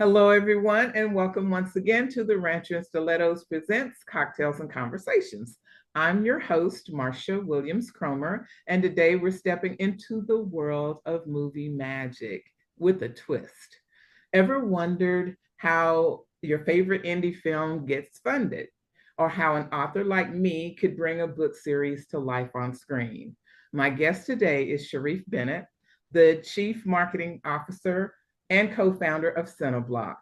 Hello, everyone, and welcome once again to the Rancher and Stilettos Presents Cocktails and Conversations. I'm your host, Marcia Williams Cromer, and today we're stepping into the world of movie magic with a twist. Ever wondered how your favorite indie film gets funded, or how an author like me could bring a book series to life on screen? My guest today is Sharif Bennett, the Chief Marketing Officer and co-founder of CineBlock,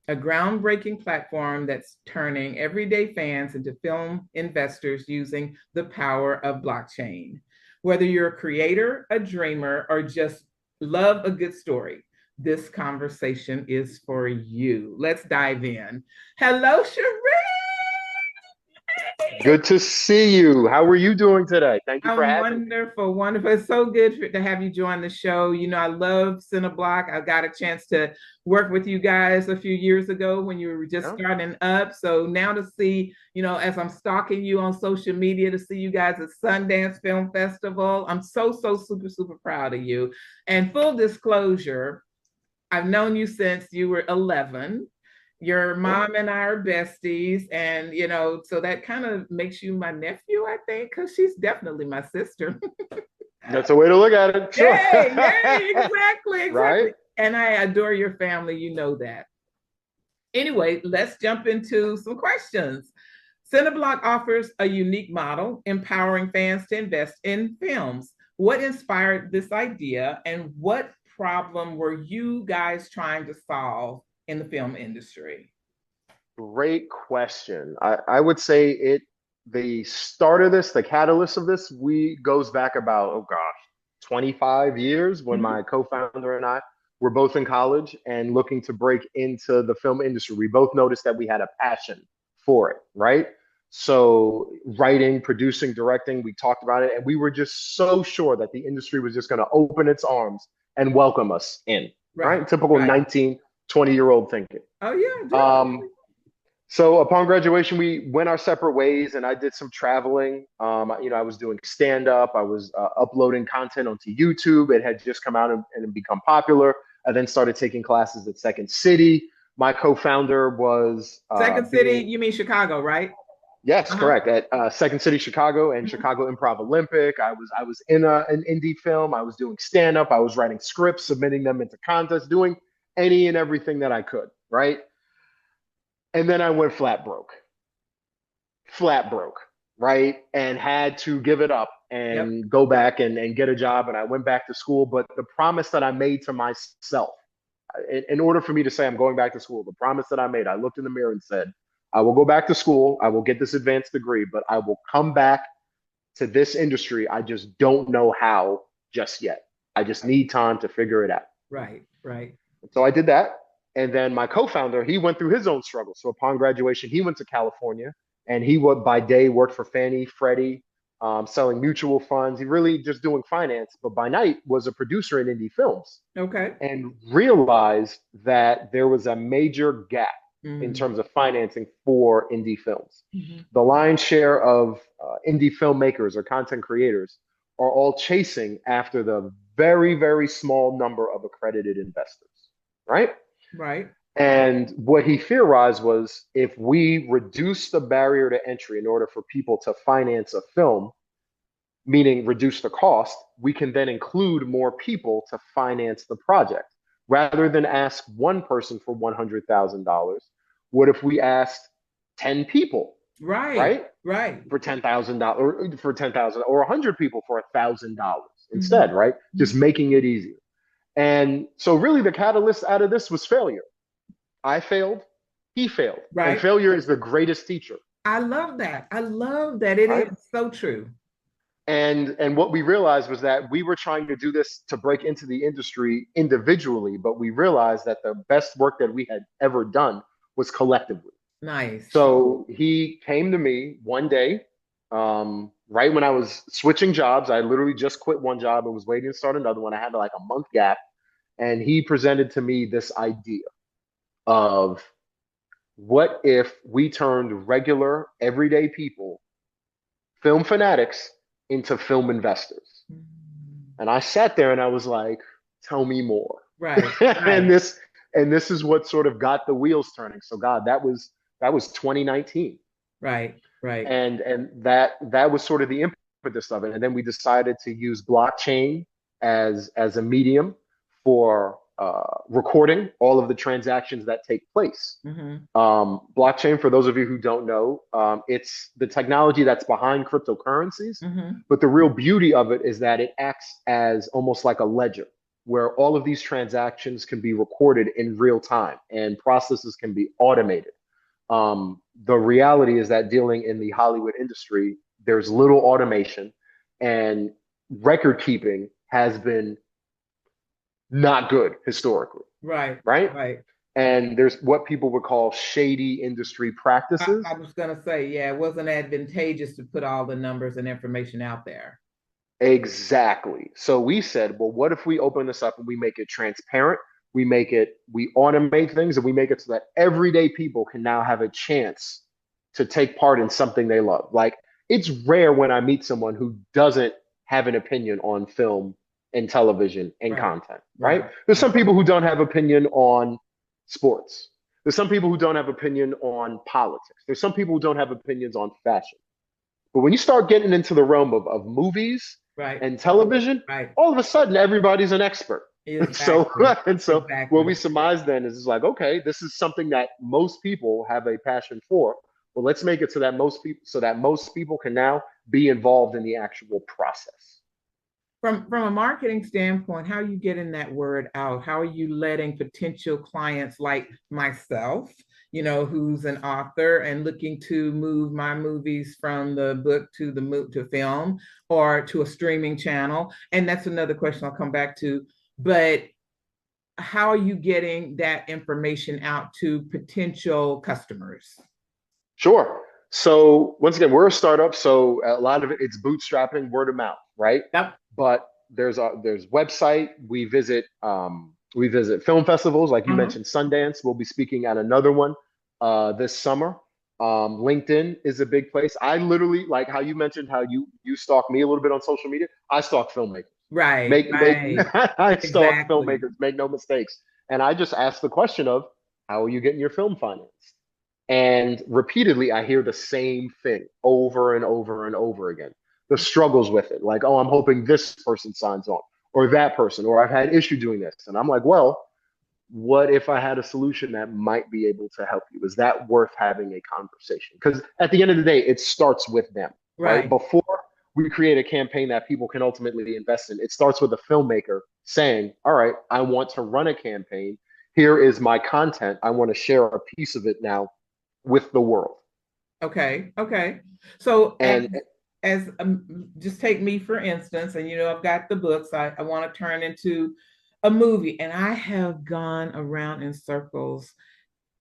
a groundbreaking platform that's turning everyday fans into film investors using the power of blockchain. Whether you're a creator, a dreamer, or just love a good story, this conversation is for you. Let's dive in. Hello, Sharif. Good to see you. How are you doing today? Thank you for I'm having me. wonderful, wonderful. It's so good to have you join the show. You know, I love CineBlock. I got a chance to work with you guys a few years ago when you were just Yeah. starting up. So now to see, as I'm stalking you on social media, to see you guys at Sundance Film Festival, I'm so super, super proud of you. And full disclosure, I've known you since you were 11. Your Oh, mom and I are besties, and so that kind of makes you my nephew, I think, because she's definitely my sister. that's a way to look at it. Sure. Yay, yay, exactly, Right? exactly. And I adore your family, you know that. Anyway, let's jump into some questions. Cineblock offers a unique model, empowering fans to invest in films. What inspired this idea, and what problem were you guys trying to solve in the film industry? Great question. I would say the start of this, the catalyst of this, we goes back about, oh gosh, 25 years when Mhm. my co-founder and I were both in college and looking to break into the film industry. We both noticed that we had a passion for it, right? So writing, producing, directing, we talked about it, and we were just so sure that the industry was just going to open its arms and welcome us in, Right, right? Typical right. 19, 20-year-old thinking. Oh yeah, Um, definitely. so upon graduation, we went our separate ways, and I did some traveling. I was doing stand up. I was uploading content onto YouTube. It had just come out and become popular. I then started taking classes at Second City. My co-founder was Second City, being you mean Chicago, right? yes, Uh-huh. correct at Second City, Chicago, and Mhm. Chicago Improv Olympic. I was in an indie film. I was doing stand up. I was writing scripts, submitting them into contests, doing any and everything that I could. Right, and then I went flat broke, right? And had to give it up Yep. and go back and get a job. And I went back to school. But the promise that I made to myself, in order for me to say I'm going back to school, the promise that I made, I looked in the mirror and said, I will go back to school. I will get this advanced degree, but I will come back to this industry. I just don't know how just yet. I just need time to figure it out. Right, right. So I did that. And then my co-founder, he went through his own struggle. So upon graduation, he went to California and he would by day worked for Fannie, Freddie, selling mutual funds. He really just doing finance, but by night was a producer in indie films Okay. and realized that there was a major gap in Mm-hmm. terms of financing for indie films. Mm-hmm. The lion's share of indie filmmakers or content creators are all chasing after the very, very small number of accredited investors, right? Right. And what he theorized was if we reduce the barrier to entry in order for people to finance a film, meaning reduce the cost, we can then include more people to finance the project. Rather than ask one person for $100,000, what if we asked 10 people, Right. right? Right. For $10,000 for 10,000 or 100 people for $1,000 Mm-hmm. instead, right? Just making it easier. And so really the catalyst out of this was failure. I failed, he failed. And Right. failure is the greatest teacher, I love that. I love that. It right? is so true. And what we realized was that we were trying to do this to break into the industry individually, but we realized that the best work that we had ever done was collectively. Nice. So he came to me one day, right when I was switching jobs. I literally just quit one job and was waiting to start another one. I had like a month gap, and he presented to me this idea of what if we turned regular, everyday people, film fanatics, into film investors? Mm. And I sat there and I was like, tell me more. Right. and Right. this And this is what sort of got the wheels turning. So God, that was 2019. Right, right. And that was sort of the impetus of it. And then we decided to use blockchain as a medium for recording all of the transactions that take place. Mm-hmm. Blockchain, for those of you who don't know, it's the technology that's behind cryptocurrencies. Mm-hmm. But the real beauty of it is that it acts as almost like a ledger where all of these transactions can be recorded in real time and processes can be automated. The reality is that dealing in the Hollywood industry, there's little automation, and record keeping has been not good historically, Right, right? right. And there's what people would call shady industry practices. I was gonna say, yeah, it wasn't advantageous to put all the numbers and information out there. Exactly. So we said, well, what if we open this up and we make it transparent? We automate things and we make it so that everyday people can now have a chance to take part in something they love. Like, it's rare when I meet someone who doesn't have an opinion on film and television and Right, content, right? right, There's right. some people who don't have opinion on sports. There's some people who don't have opinion on politics. There's some people who don't have opinions on fashion. But when you start getting into the realm of movies Right, and television, right. all of a sudden everybody's an expert. So Exactly, and so what exactly. we surmise then is like, okay, this is something that most people have a passion for. Well, let's make it so that most people can now be involved in the actual process. From a marketing standpoint, how are you getting that word out? How are you letting potential clients like myself, who's an author and looking to move my movies from the book to to film or to a streaming channel? And that's another question I'll come back to. But how are you getting that information out to potential customers? Sure. So once again, we're a startup, so a lot of it's bootstrapping, word of mouth, right? Yep. But there's website. We visit film festivals, like you Uh-huh. mentioned, Sundance. We'll be speaking at another one this summer. LinkedIn is a big place. I literally, like how you mentioned how you stalk me a little bit on social media. I stalk filmmakers. Right, Make right. I stalk Exactly. filmmakers. Make no mistakes. And I just ask the question of, how are you getting your film financed? And repeatedly, I hear the same thing over and over and over again. The struggles with it, like, oh, I'm hoping this person signs on, or that person, or I've had issue doing this. And I'm like, well, what if I had a solution that might be able to help you? Is that worth having a conversation? Because at the end of the day, it starts with them, right? Right. Before we create a campaign that people can ultimately invest in, it starts with a filmmaker saying, all right, I want to run a campaign. Here is my content. I want to share a piece of it now with the world. Okay. Okay. So And as just take me for instance, and I've got the books I want to turn into a movie, and I have gone around in circles.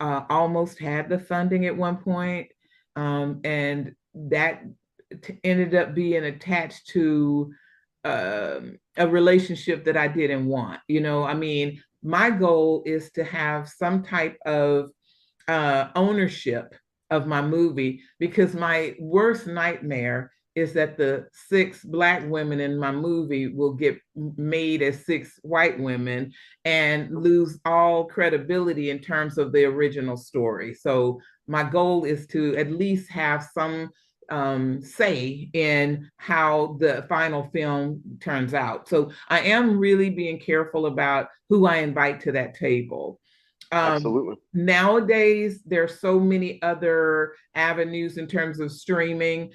Almost had the funding at one point, and that ended up being attached to a relationship that I didn't want. I mean, my goal is to have some type of ownership of my movie, because my worst nightmare is that the 6 Black women in my movie will get made as 6 white women and lose all credibility in terms of the original story. So my goal is to at least have some say in how the final film turns out. So I am really being careful about who I invite to that table. absolutely. Nowadays, there's so many other avenues in terms of streaming.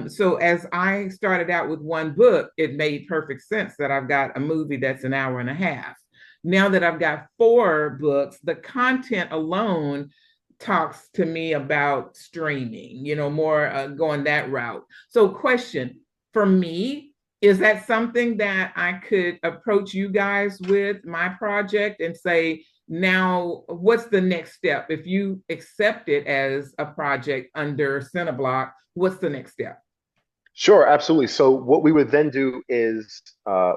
So as I started out with one book, it made perfect sense that I've got a movie that's an hour and a half. Now that I've got 4 books, the content alone talks to me about streaming, more going that route. So, question for me, is that something that I could approach you guys with my project and say, now, what's the next step? If you accept it as a project under CineBlock, what's the next step? Sure, absolutely. So what we would then do is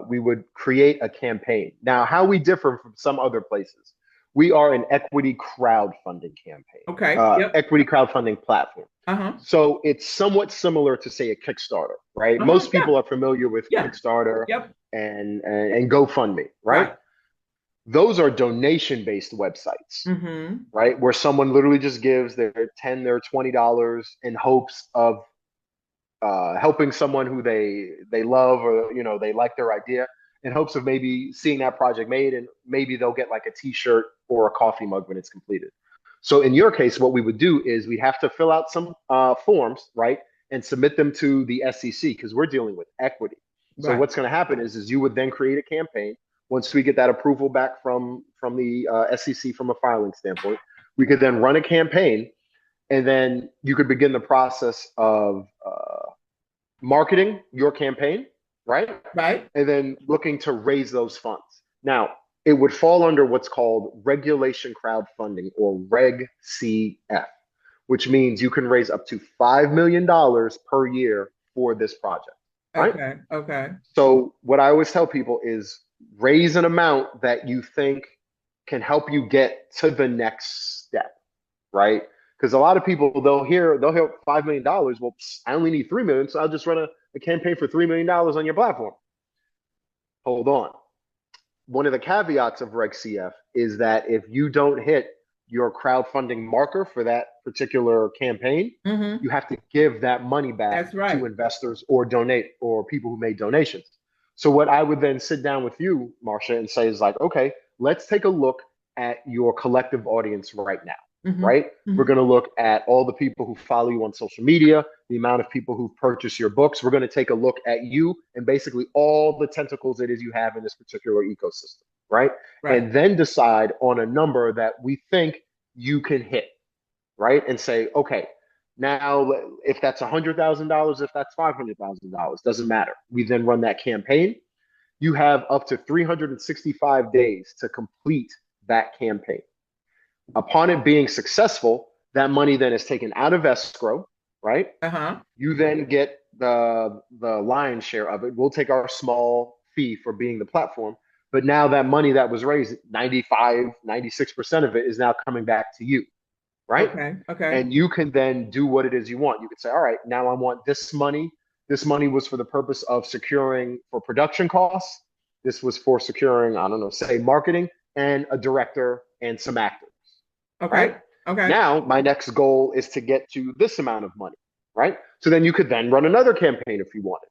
we would create a campaign. Now, how we differ from some other places, we are an equity crowdfunding campaign, Okay. Yep. equity crowdfunding platform. Uh-huh. So it's somewhat similar to, say, a Kickstarter, right? Uh-huh. Most Yeah. people are familiar with Yeah. Kickstarter Yep. and GoFundMe, right? Right. Those are donation-based websites, Mm-hmm. right? Where someone literally just gives their 10, their $20 in hopes of helping someone who they love, or they like their idea, in hopes of maybe seeing that project made, and maybe they'll get like a T-shirt or a coffee mug when it's completed. So in your case, what we would do is we have to fill out some forms, right, and submit them to the SEC, because we're dealing with equity. So Right. what's going to happen is you would then create a campaign. Once we get that approval back from the SEC from a filing standpoint, we could then run a campaign, and then you could begin the process of marketing your campaign, right? Right. And then looking to raise those funds. Now, it would fall under what's called regulation crowdfunding, or Reg CF, which means you can raise up to $5 million per year for this project, right? Okay. Okay. So, what I always tell people is raise an amount that you think can help you get to the next step, right? Because a lot of people, they'll hear $5 million. Well, I only need 3 million, so I'll just run a campaign for $3 million on your platform. Hold on. One of the caveats of Reg CF is that if you don't hit your crowdfunding marker for that particular campaign, Mm-hmm. you have to give that money back That's right. to investors or donate, or people who made donations. So what I would then sit down with you, Marcia, and say is like, okay, let's take a look at your collective audience right now, Mm-hmm. right? We're Mm-hmm. going to look at all the people who follow you on social media, the amount of people who've purchased your books. We're going to take a look at you and basically all the tentacles it is you have in this particular ecosystem, right? Right. And then decide on a number that we think you can hit, right? And say, okay, now if that's $100,000, if that's $500,000, doesn't matter. We then run that campaign. You have up to 365 days to complete that campaign. Upon it being successful, that money then is taken out of escrow, right? Uh-huh. You then get the lion's share of it. We'll take our small fee for being the platform, but now that money that was raised, 95, 96% of it is now coming back to you, right? Okay. Okay. And you can then do what it is you want. You can say, all right, now I want this money. This money was for the purpose of securing for production costs. This was for securing, I don't know, say marketing and a director and some actors, Okay. right? Okay. Now, my next goal is to get to this amount of money, right? So then you could then run another campaign if you wanted,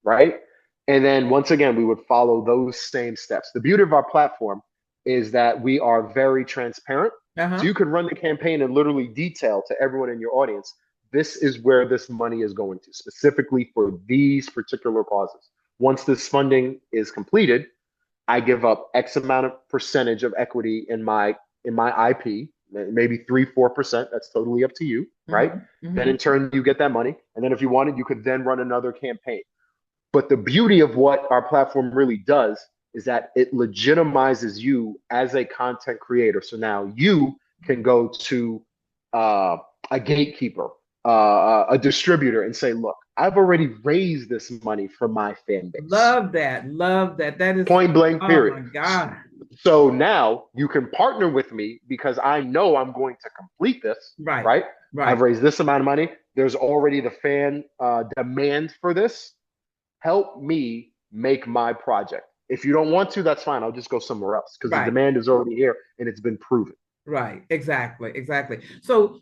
right? And then once again, we would follow those same steps. The beauty of our platform is that we are very transparent. So Uh-huh. you could run the campaign and literally detail to everyone in your audience, this is where this money is going to, specifically for these particular causes. Once this funding is completed, I give up X amount of percentage of equity in my IP, maybe 3-4%. That's totally up to you, right? Mm-hmm. Then Mm-hmm. in turn you get that money, and then if you wanted, you could then run another campaign. But the beauty of what our platform really does is that it legitimizes you as a content creator. So now you can go to a gatekeeper, a distributor, and say, look, I've already raised this money for my fan base. Love that. Love that. That is, Point blank, oh period. my God. So now you can partner with me because I know I'm going to complete this, Right. right? I've Right. raised this amount of money. There's already the fan demand for this. Help me make my project. If you don't want to, that's fine. I'll just go somewhere else because the Right. demand is already here and it's been proven. Right. Exactly. Exactly. So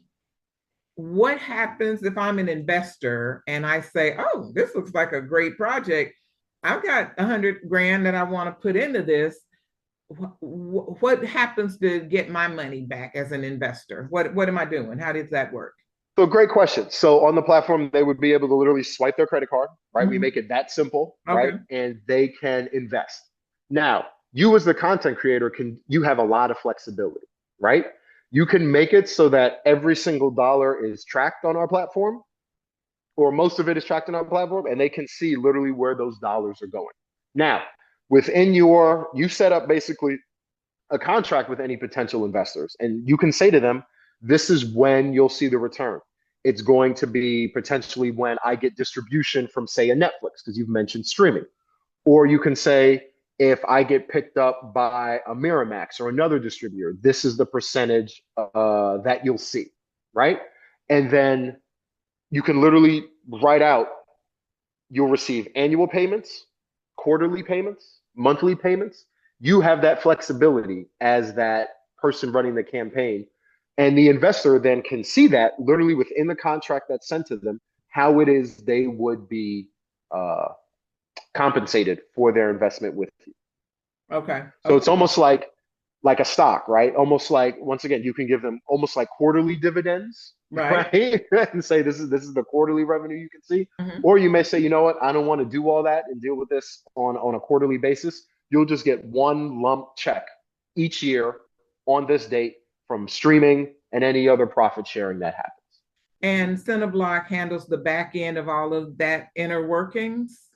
what happens if I'm an investor and I say, oh, this looks like a great project. I've got 100 grand that I want to put into this. What happens to get my money back as an investor? What am I doing? How does that work? So great question. So on the platform, they would be able to literally swipe their credit card, right? We Mhm. make it that simple, right? Okay. And they can invest. Now, you as the content creator you have a lot of flexibility, right? You can make it so that every single dollar is tracked on our platform, or most of it is tracked on our platform, and they can see literally where those dollars are going. Now, you set up basically a contract with any potential investors, and you can say to them, this is when you'll see the return. It's going to be potentially when I get distribution from, say, a Netflix, because you've mentioned streaming. Or you can say, if I get picked up by a Miramax or another distributor, this is the percentage that you'll see, right? And then you can literally write out, you'll receive annual payments, quarterly payments, monthly payments. you have that flexibility as that person running the campaign. And the investor then can see that literally within the contract that's sent to them, how it is they would be uh, compensated for their investment with you. Okay. So Okay. it's almost like a stock, right? Almost like, once again, you can give them almost like quarterly dividends, Right. right? And say this is the quarterly revenue you can see. Mhm. Or you may say, you know what, I don't want to do all that and deal with this on a quarterly basis. You'll just get one lump check each year on this date from streaming and any other profit sharing that happens. And CineBlock handles the back end of all of that inner workings.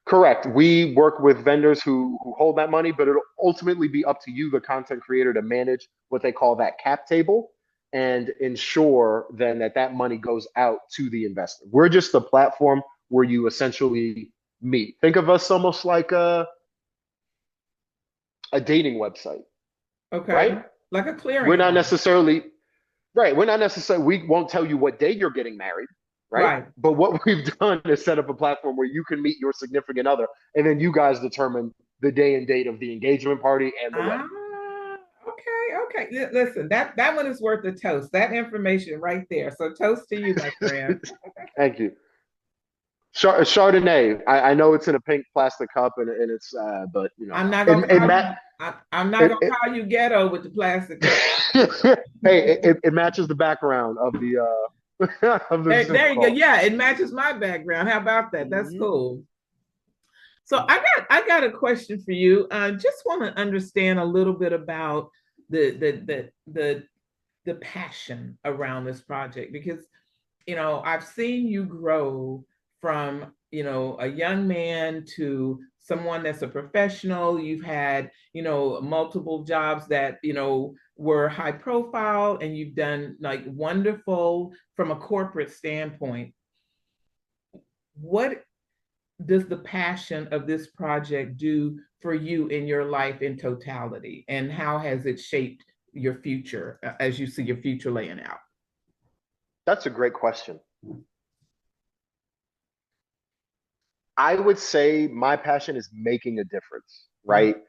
Correct. We work with vendors who hold that money, but it'll ultimately be up to you, the content creator, to manage what they call that cap table and ensure then that that money goes out to the investor. We're just the platform where you essentially meet. Think of us almost like a dating website, Okay. right? Like a We're not clearinghouse. necessarily Right. We're not necessarily, we won't tell you what day you're getting married, right? Right. But what we've done is set up a platform where you can meet your significant other, and then you guys determine the day and date of the engagement party and the wedding. Ah, okay, okay. Listen, that one is worth a toast. That information right there. So toast to you, my friend. Thank you. Chardonnay. I know it's in a pink plastic cup, and it's, but you know, I'm not gonna it, call it, you. I'm not it, gonna it, call you ghetto with the plastic cup. hey, it matches the background of the of the Zoom There you go. call. Yeah, it matches my background. How about that? That's Mhm. cool. So I got a question for you. I just want to understand a little bit about the passion around this project because I've seen you grow from a young man to someone that's a professional. You've had multiple jobs that were high profile, and you've done like wonderful from a corporate standpoint. What does the passion of this project do for you in your life in totality, and how has it shaped your future as you see your future laying out? That's a great question. I would say my passion is making a difference, right? Mhm.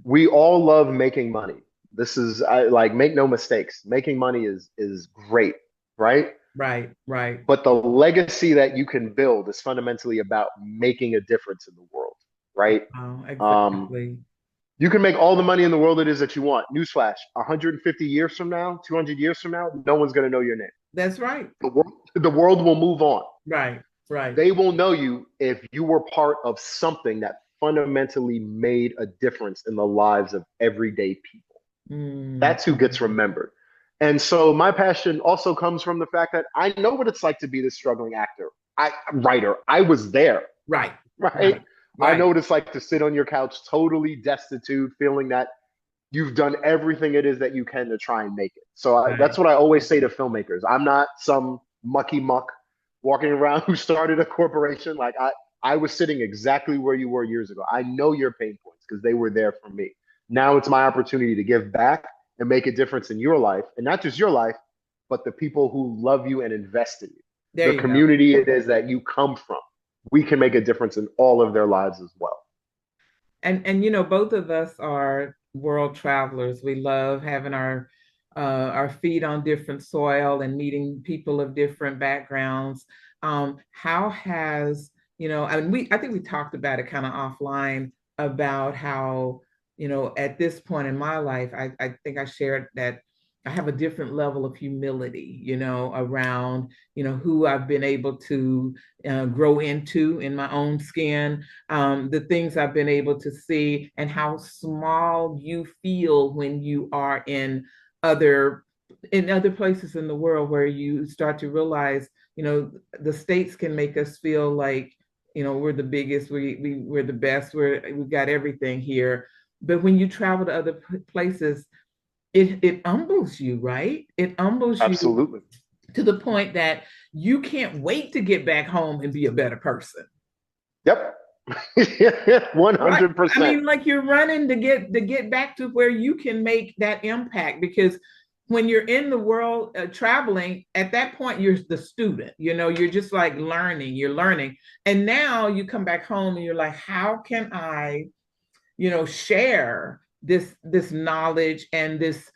We all love making money. This is like, make no mistakes. Making money is great, right? Right, right. But the legacy that you can build is fundamentally about making a difference in the world, right? Oh, Um, exactly. you can make all the money in the world it is that you want. Newsflash: 150 years from now, 200 years from now, no one's going to know your name. That's right. The world will move on. Right, right. They will know you if you were part of something that fundamentally made a difference in the lives of everyday people. Mm. That's who gets remembered. And so my passion also comes from the fact that I know what it's like to be this struggling writer. I was there, Right, right? right, I know right, what it's like to sit on your couch totally destitute, feeling that you've done everything it is that you can to try and make it. So right. that's what I always say to filmmakers. I'm not some mucky muck walking around who started a corporation. Like I was sitting exactly where you were years ago. I know your pain points because they were there for me. Now it's my opportunity to give back and make a difference in your life, and not just your life, but the people who love you and invest in you, There the you go. community it is that you come from. We can make a difference in all of their lives as well. And both of us are world travelers. We love having our feet on different soil and meeting people of different backgrounds. How has I mean, I think we talked about it kind of offline about how at this point in my life, I think I shared that I have a different level of humility, around who I've been able to grow into in my own skin, the things I've been able to see, and how small you feel when you are other other places in the world, where you start to realize, the states can make us feel like, we're the biggest, we're the best, we've got everything here. But when you travel to other places, it humbles you, right? It humbles you Absolutely. to the point that you can't wait to get back home and be a better person. Yep. Right. I 100%. mean, like you're running to get back to where you can make that impact, because when you're in the world traveling, at that point you're the student. You're just like learning. You're learning, and now you come back home and you're like, how can I share this knowledge and this,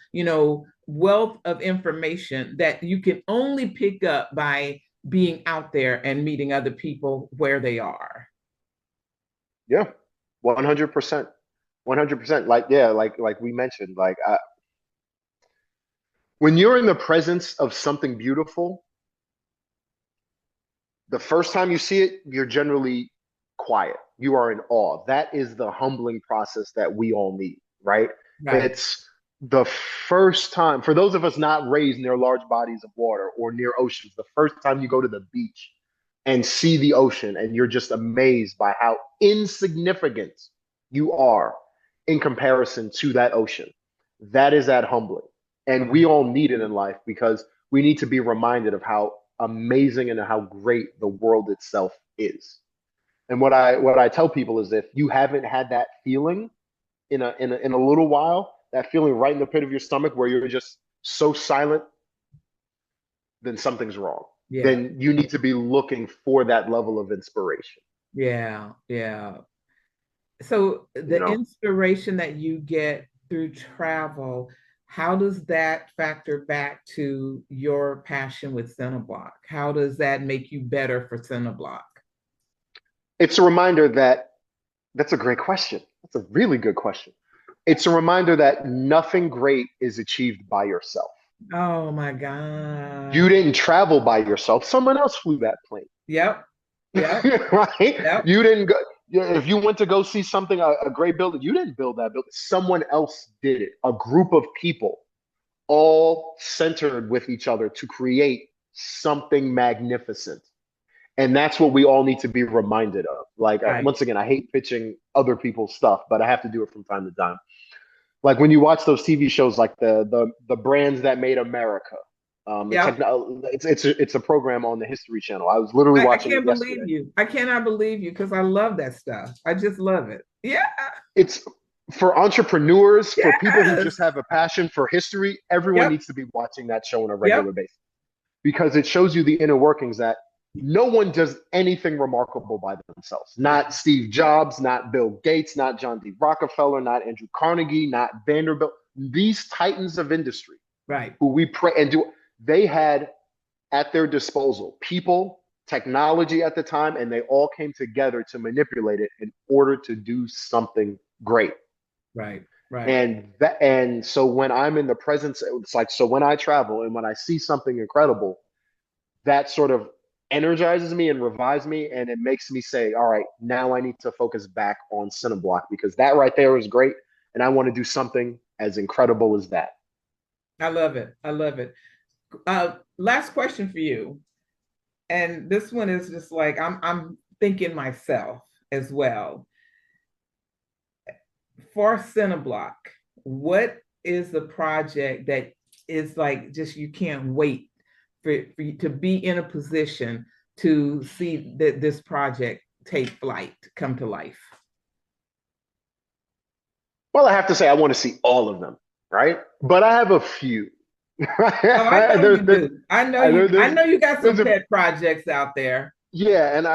wealth of information that you can only pick up by being out there and meeting other people where they are. Yeah, 100%. 100%. Like, yeah, like we mentioned, when you're in the presence of something beautiful, the first time you see it, you're generally quiet. You are in awe. That is the humbling process that we all need, right? Right. It's the first time, for those of us not raised near large bodies of water or near oceans, the first time you go to the beach and see the ocean and you're just amazed by how insignificant you are in comparison to that ocean. That is that humbling. And we Right. all need it in life because we need to be reminded of how amazing and how great the world itself is. And what I tell people is if you haven't had that feeling in a little while, that feeling right in the pit of your stomach where you're just so silent, then something's wrong. Yeah. Then you need to be looking for that level of inspiration, Yeah. Yeah. So you the know? inspiration that you get through travel, how does that factor back to your passion with CineBlock? How does that make you better for CineBlock? It's a reminder that that's a great question. That's a really good question. It's a reminder that nothing great is achieved by yourself. Oh my God. You didn't travel by yourself. Someone else flew that plane. Yep. Yep. Right? Yep. You didn't go. If you went to go see something, a great building, you didn't build that building. Someone else did it. A group of people, all centered with each other to create something magnificent. And that's what we all need to be reminded of. Like, Right. once again, I hate pitching other people's stuff, but I have to do it from time to time. Like when you watch those TV shows, like the brands that made America. The Yep. techno it's a program on the History Channel. I was literally I watching it can't believe yesterday. you. I cannot believe you because I love that stuff. I just love it. Yeah. It's for entrepreneurs, for people who Yes. just have a passion for history. Everyone Yep. needs to be watching that show on a regular Yep. basis because it shows you the inner workings that no one does anything remarkable by themselves. Not Steve Jobs, not Bill Gates, not John D. Rockefeller, not Andrew Carnegie, not Vanderbilt. These titans of industry Right. who we pray and do, they had at their disposal people, technology at the time, and they all came together to manipulate it in order to do something great. Right. Right. And so when I'm in the presence, it's like so when I travel and when I see something incredible, that sort of energizes me and revives me, and it makes me say, all right, now I need to focus back on CineBlock because that right there is great, and I want to do something as incredible as that. I love it. I love it. Last question for you. And this one is just like I'm thinking myself as well. For CineBlock, what is the project that is like just you can't wait for you to be in a position to see that this project take flight, come to life? Well, I have to say I want to see all of them, right? But I have a few. Oh, I know there, you there, do. I know there, you. I there's know you got there's some a pet projects out there. yeah, and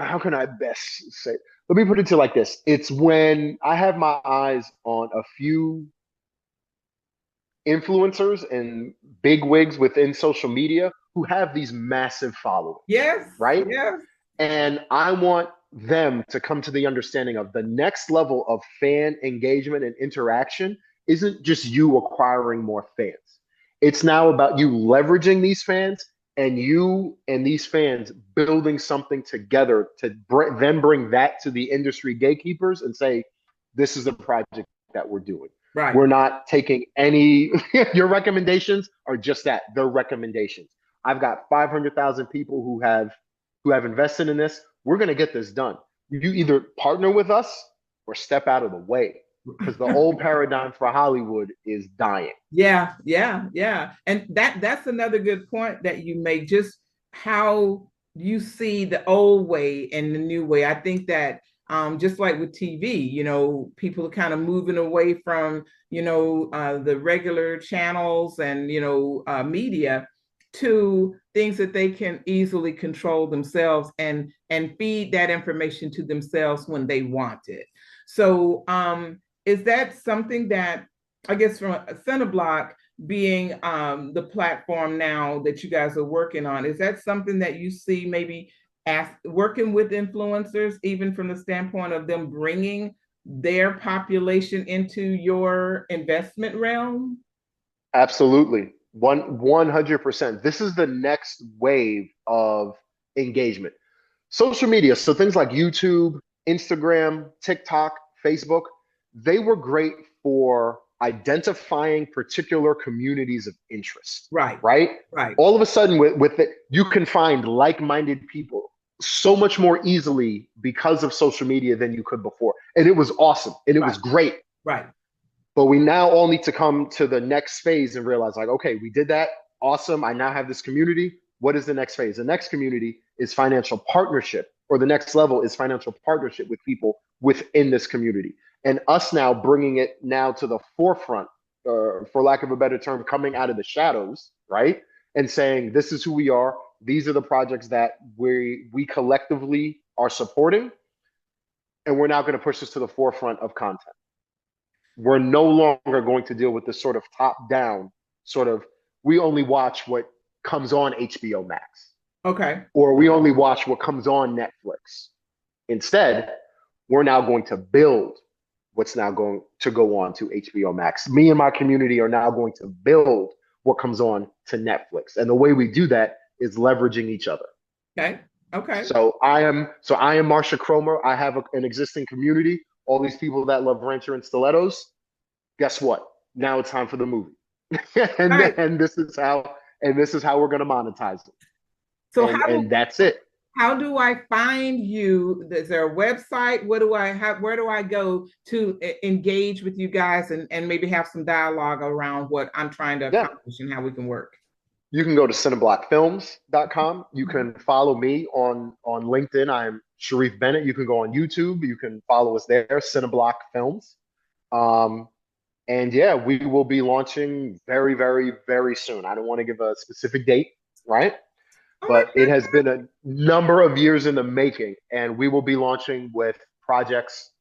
how can I best say? Let me put it to you like this: it's when I have my eyes on a few influencers and big wigs within social media who have these massive followings, Yes. right? Yes. And I want them to come to the understanding of the next level of fan engagement and interaction isn't just you acquiring more fans. It's now about you leveraging these fans and you and these fans building something together to then bring that to the industry gatekeepers and say, this is the project that we're doing. Right. We're not taking any, your recommendations are just that, they're recommendations. I've got 500,000 people who have invested in this. We're going to get this done. You either partner with us or step out of the way because the old paradigm for Hollywood is dying. Yeah, yeah, yeah. And that's another good point that you make, just how you see the old way and the new way. I think that just like with TV, people are kind of moving away from, the regular channels and, media to things that they can easily control themselves and feed that information to themselves when they want it. So is that something that, I guess, from CineBlock being the platform now that you guys are working on, is that something that you see maybe working with influencers, even from the standpoint of them bringing their population into your investment realm? Absolutely. 100%. This is the next wave of engagement. Social media, so things like YouTube, Instagram, TikTok, Facebook, they were great for identifying particular communities of interest, Right, right? right, All of a sudden, with it, you can find like-minded people so much more easily because of social media than you could before. And it was awesome and it was right, great. right. But we now all need to come to the next phase and realize, like, okay, we did that. Awesome. I now have this community. What is the next phase? The next community is financial partnership, or the next level is financial partnership with people within this community. And us now bringing it now to the forefront, for lack of a better term, coming out of the shadows, right? And saying, this is who we are. These are the projects that we collectively are supporting. And we're now going to push this to the forefront of content. We're no longer going to deal with this sort of top down sort of, we only watch what comes on HBO Max, Okay. or we only watch what comes on Netflix. Instead, we're now going to build what's now going to go on to HBO Max. Me and my community are now going to build what comes on to Netflix. And the way we do that is leveraging each other. Okay. Okay. So I am Marcia Cromer. I have an existing community. All these people that love Rancher and Stilettos. Guess what? Now it's time for the movie, and All right. and this is how we're going to monetize it, So and that's it. how do I find you? Is there a website? What do I have? Where do I go to engage with you guys and maybe have some dialogue around what I'm trying to Yeah, accomplish and how we can work? you can go to cineblockfilms.com. You can follow me on LinkedIn. I'm Sharif Bennett. You can go on YouTube. You can follow us there, CineBlock Films. Um, and yeah, we will be launching very, very, very soon. I don't want to give a specific date, right? Oh my But it has been a number of years in the making, and we will be launching with projects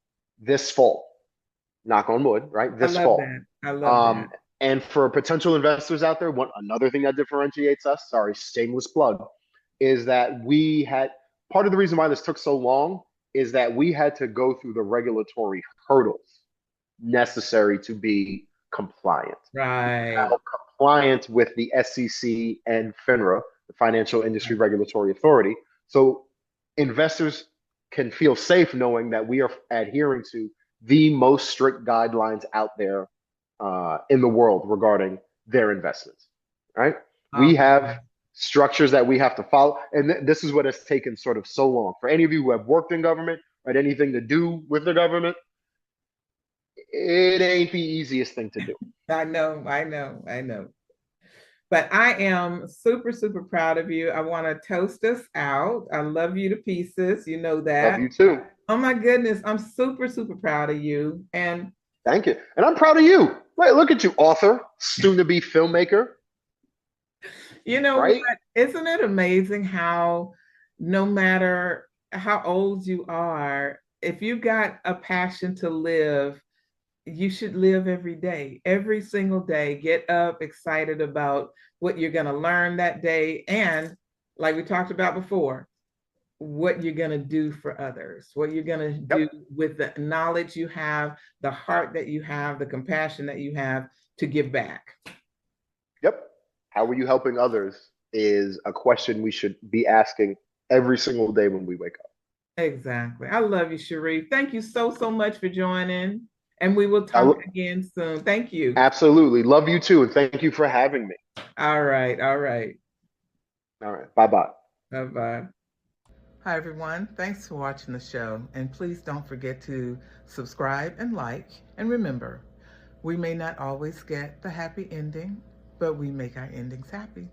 this fall. Knock on wood, right? I This love fall. that. I love that. Um, and for potential investors out there, another thing that differentiates us, sorry, shameless plug, is that we had part of the reason why this took so long is that we had to go through the regulatory hurdles necessary to be compliant. Right. Now, compliant with the SEC and FINRA, the Financial Industry Regulatory Authority. So investors can feel safe knowing that we are adhering to the most strict guidelines out there in the world regarding their investments, right? We Okay. have structures that we have to follow. And this is what has taken sort of so long. For any of you who have worked in government or had anything to do with the government, it ain't the easiest thing to do. I know. I know. I know. But I am super, super proud of you. I want to toast us out. I love you to pieces. You know Love that. you too. Oh my goodness. I'm super, super proud of you. And Thank you. And I'm proud of you. Right, look at you, author, soon to be filmmaker, you know what? right? Isn't it amazing how no matter how old you are, if you've got a passion to live, you should live every single day. Get up excited about what you're going to learn that day. And like we talked about before, what you're going to do for others, what you're going to do Yep. with the knowledge you have, the heart that you have, the compassion that you have to give back. Yep. How are you helping others is a question we should be asking every single day when we wake up. Exactly. I love you, Sharif. Thank you so, so much for joining. And we will I talk again soon. Thank you. absolutely love you too. And thank you for having me. All right. All right. All right. Bye bye. Bye bye. Hi, everyone. Thanks for watching the show. And please don't forget to subscribe and like. And remember, we may not always get the happy ending, but we make our endings happy.